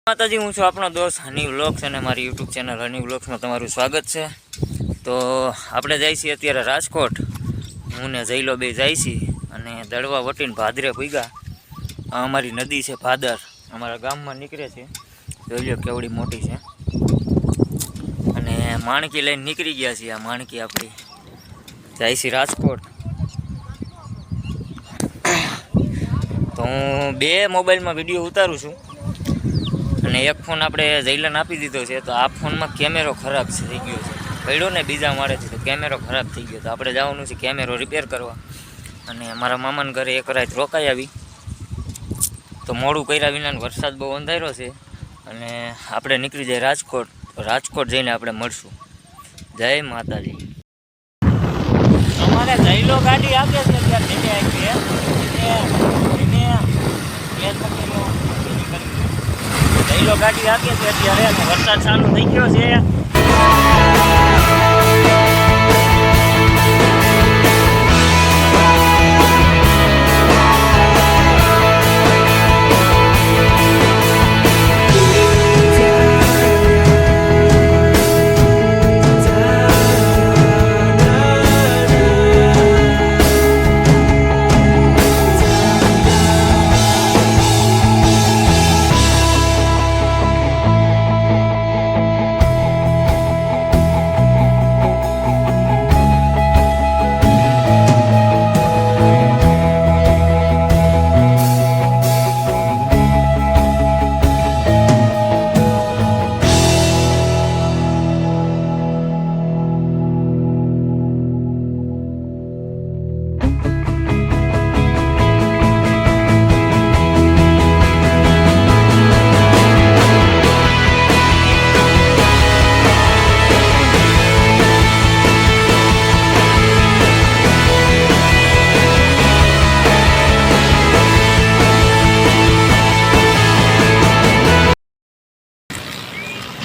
માતાજી, હું છું આપણો દોસ્ત હની વ્લોગ્સ અને મારી યુટ્યુબ ચેનલ હની વ્લોગ્સમાં તમારું સ્વાગત છે। તો આપણે જઈએ છીએ અત્યારે રાજકોટ। હું ને જઈલો બે જાય છીએ અને દડવા વટીને ભાદરે પૂગ્યા। અમારી નદી છે ભાદર, અમારા ગામમાં નીકળે છે। જોઈ લો કેવડી મોટી છે। અને માણકી લઈને નીકળી ગયા છીએ। આ માણકી આપણી જાય છે રાજકોટ। તો હું બે મોબાઈલમાં વિડીયો ઉતારું છું અને એક ફોન આપણે જઈલાને આપી દીધો છે। તો આ ફોનમાં કેમેરો ખરાબ થઈ ગયો છે, પડ્યો ને બીજા માળેથી, તો કેમેરો ખરાબ થઈ ગયો। તો આપણે જવાનું છે કેમેરો રિપેર કરવા। અને મારા મામાના ઘરે એક રાત રોકાઈ આવી, તો મોડું કર્યા વિના વરસાદ બહુ અંધાર્યો છે અને આપણે નીકળી જાય રાજકોટ। તો રાજકોટ જઈને આપણે મળશું। જય માતાજી। અમારે જઈલો ગાડી આપે છે ત્યાં ધીમે જઈલો ગાડી આપીએ છીએ અત્યારે, વરસાદ ચાલુ થઈ ગયો છે।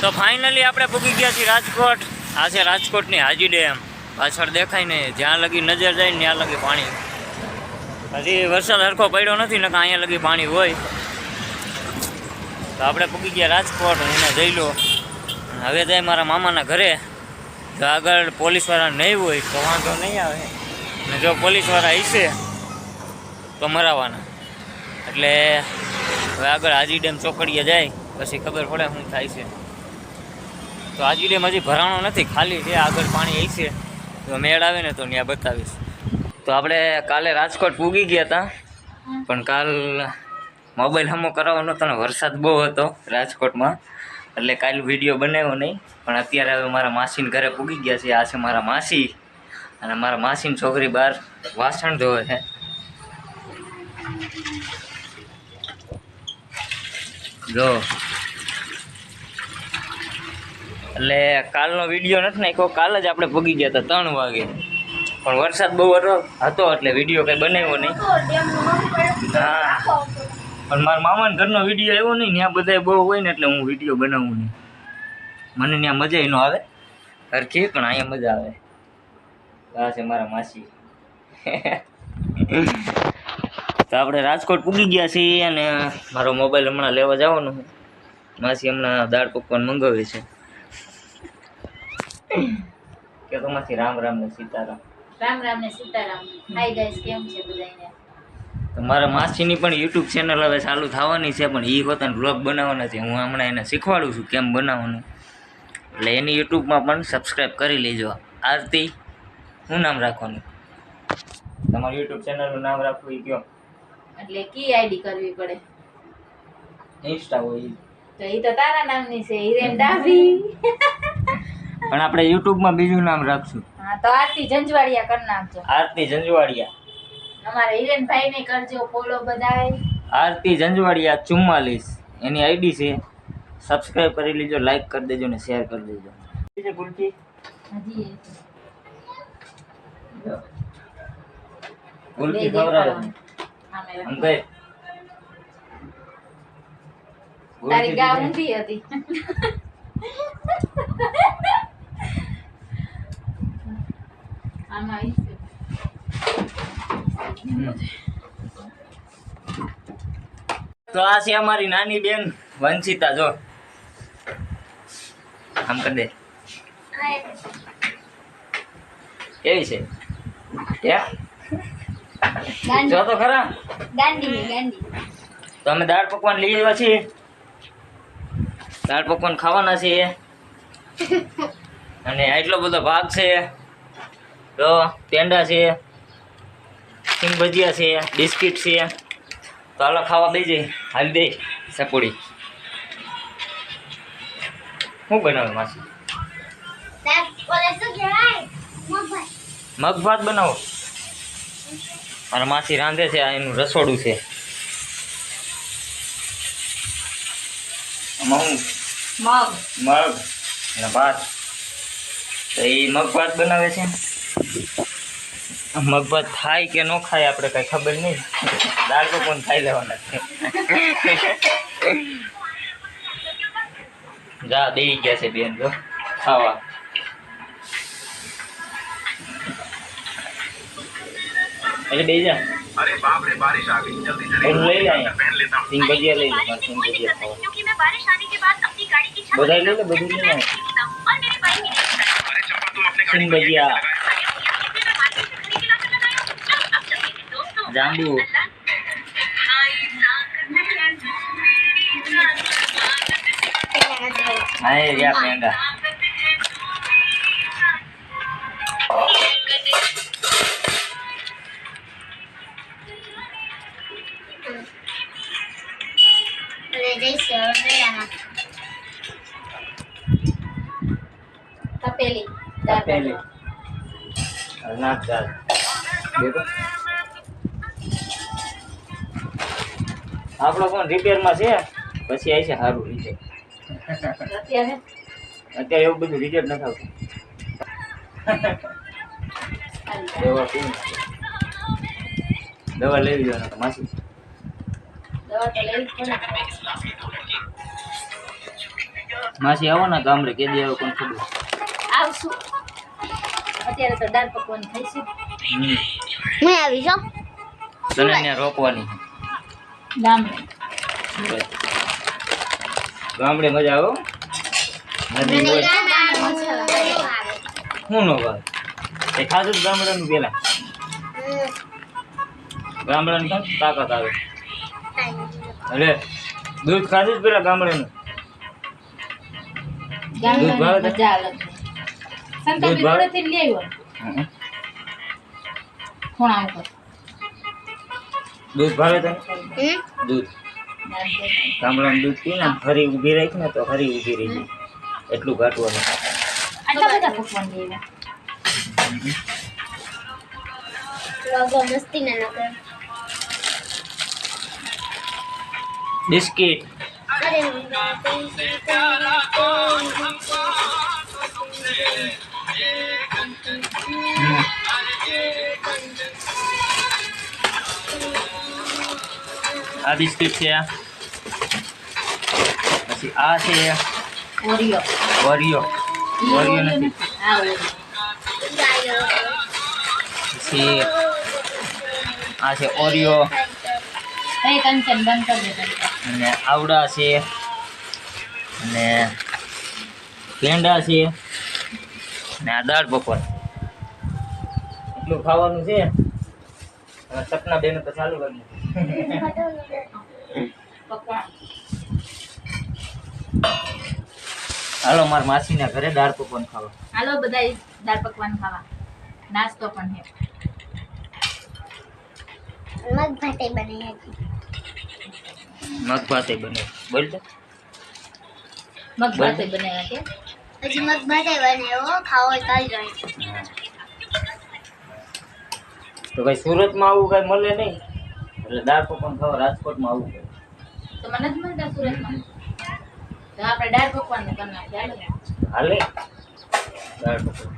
તો ફાઇનલી આપણે પૂગી ગયા છીએ રાજકોટ। આ છે રાજકોટની હાજી ડેમ, પાછળ દેખાય ને, જ્યાં લગી નજર જાય ને ત્યાં લગી પાણી। હજી વરસાદ હરખો પડ્યો નથી ને, અહીંયા લગી પાણી હોય। તો આપણે પૂગી ગયા રાજકોટ, હું જઈ લો। હવે જાય મારા મામાના ઘરે। જો આગળ પોલીસવાળા નહીં હોય તો વાંધો નહીં આવે, અને જો પોલીસવાળા હશે તો મરાવાના। એટલે હવે આગળ હાજી ડેમ ચોકડીએ જાય પછી ખબર પડે શું થાય છે। તો હાજી ડેમ હજી ભરાણો નથી, ખાલી છે। આગળ પાણી હશે, જો મેળ આવે ને તો ત્યાં બતાવીશ। તો આપણે કાલે રાજકોટ પૂગી ગયા હતા, પણ કાલ મોબાઈલ હમો કરાવવાનો હતો ને વરસાદ બહુ હતો રાજકોટમાં, એટલે કાલે વિડીયો બનાવ્યો નહીં। પણ અત્યારે હવે મારા માસીના ઘરે પૂગી ગયા છે। આ છે મારા માસી, અને મારા માસીની છોકરી બહાર વાસણ ધોવે છે। જો એટલે કાલનો વિડીયો નથી નાખ્યો, કાલ જ આપણે પૂગી ગયા હતા 3 વાગે, પણ વરસાદ બહુ હતો એટલે વિડીયો કંઈ બનાવ્યો નહીં। હા, પણ મારા મામાના ઘરનો વિડીયો આવ્યો નહીં, ત્યાં બધા બહુ હોય ને એટલે હું વિડીયો બનાવું નહીં, મને ત્યાં મજા ન આવે હરખી, પણ અહીંયા મજા આવે। આ છે મારા માસી। તો આપણે રાજકોટ પૂગી ગયા છીએ અને મારો મોબાઈલ હમણાં લેવા જવાનો છે। માસી હમણાં દાળ પકવાન મંગાવે છે। કે તો માસી રામ રામ ને સીતારામ। રામ રામ ને સીતારામ। હાય ગાઈસ, કેમ છે બધાને? તો મારા માસીની પણ યુટ્યુબ ચેનલ હવે ચાલુ થવાની છે, પણ એ પોતાનો વ્લોગ બનાવવાના છે। હું હમણાં એને શીખવાડું છું કેમ બનાવવાનું, એટલે એની યુટ્યુબમાં પણ સબસ્ક્રાઈબ કરી લેજો। આરતી, શું નામ રાખવાનું તમારું યુટ્યુબ ચેનલનું નામ રાખવું એ કયો? એટલે કી આઈડી કરવી પડે? ઇન્સ્ટા હોય તો એ તો તારા નામની છે, હિરેન ડાભી। પણ આપણે યુટ્યુબમાં બીજું નામ રાખશું। હા, તો આરતી જંજવાડિયા કરી નાખજો। આરતી જંજવાડિયા। અમારે હિરેન ભાઈ ને કરજો ફોલો બધાય। આરતી જંજવાડિયા 44 એની આઈડી છે, સબસ્ક્રાઇબ કરી લેજો, લાઈક કરી દેજો ને શેર કરી દેજો। બીજે ભૂલતી હજી ભૂલતી ખવડાવે આમ કહે તારી ગા ઊંધી હતી। આમાં તો આ છે અમારી નાની બેન વંશિતા, જો આમ કરી દે, કેવી છે? જો તો ખરા. તો અમે દાળ પકવાન લઈ આવ્યા છીએ, દાળ પકવાન ખાવાના છીએ અને આટલો બધો ભાગ છે. તો પેંડા છે, સિંગ ભજીયા છે, બિસ્કિટ છે. તો હાલો ખાવા દઈ જઈએ. હાલી દે સકોડી. શું બનાવે માસી? મગ ભાત બનાવો. મારા માસી રાંધે છે, આ એનું રસોડું છે. આમાં હું મગ અને ભાત. તો એ મગ ભાત બનાવે છે. મગ ભાત ખાય કે ન ખાય આપણે કઈ ખબર નહીં. દાળ પકવાન ખાઈ લેવાના છે. જા દઈ ગયા છે બેન જો ખાવા. એટલે બે જા. अरे बाप रे बारिश आ गई जल्दी से और ले आए पहन लेता हूँ सिंग भजिया ले लो. सिंग भजिया खाओ. क्योंकि मैं बारिश आने के बाद अपनी गाड़ी की छत बधाई ले लो, बधाई ले लो. और मेरी बाइक ही नहीं चला। अरे चंपा तुम अपने गाड़ी सिंग को ये भजिया, कैसे लगाए? मैं मार्केट से खरीद के लाकर लगाया हूँ। चलो, अब चलते हैं दोस्तों। जांबू. हाँ ये क्या पेंडा. તપેલી તપેલી. નાક દાળ. દેખો. આપણો ફોન રિપેરમાં છે, પછી આવી છે સારું રિપેર. અત્યારે એવું બધું રિઝલ્ટ નથી આવતું. દવા પીને દવા લેવી જોઈએ માસી. દવા તો લેવી જ પડે. માસી આવો ને ગામડે કે દે આવો કોણ ખબર. આવશું. અત્યારે તો દાળ પકવાન ખાઈશું. मैं अभी जाऊँ તને ત્યાં રોકવાની ગામડે ગામડે મજા આવો. નદી હોય શું નો ભાઈ એ ખાધું જ ગામડાનું પેલા. ગામડાનું કામ તાકાત આવે. અરે દૂધ ખાધું જ પેલા ગામડાનું. દૂધ ભાવે ગામડાની તો? મજા અલગ છે. દૂધ ભાવે? સંતાબી લઈ આવ્યો હં. ખૂણા ઉપર દૂધ ભાવે તને? દૂધ ગામડાનું દૂધ પીને આમ ફરી ઊભી રાખી ને તો ફરી ઊભી રહી જાય. એટલું ઘાટવાનું. આટલા બધા પકવાન લઈ આવ્યા. लोगों मस्ती न कर બિસ્કિટ. अरे આ બિસ્કિટ છે, પછી આ છે ઓરિયો ઓરિયો. ઓરિયો નથી. આ ઓરિયો પછી આ છે ઓરિયો કઈ કંચન બંધ કરી દે કંચન. અને આવડા છે અને પેંડા છે અને આ દાળ પકવાન. એટલું ખાવાનું છે. હવે સપના બેન તો ચાલુ કરી પકવાન હાલો મારા માસીના ઘરે દાળ પકવાન ખાવા. હાલો બધા દાળ પકવાન ખાવા. નાસ્તો પણ છે. मग भाटे बने हैं મગ ભાતે બને. બોલ તો. મગ ભાતે બનાવ્યા છે. अजी मग भाटे बने वो खाओ कल जाए તો ભાઈ સુરતમાં આવું કઈ મળે નહીં, એટલે દાળ પકવાન ખાવા રાજકોટમાં આવવું પડે. તો મને જ મળતા સુરતમાં. તો આપણે દાળ પકવાન કરી નાખીએ. હાલો. હાલે દાળ પકવાન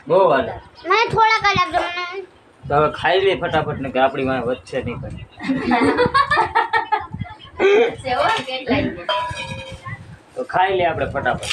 બહુ હાલે. मैं थोड़ा कर अब मैंने તો હવે ખાઈ લે ફટાફટ ને કે આપણી વાંહે વધશે નહીં કઈ. સેવો કેટલાય છે. તો ખાઈ લે આપણે ફટાફટ.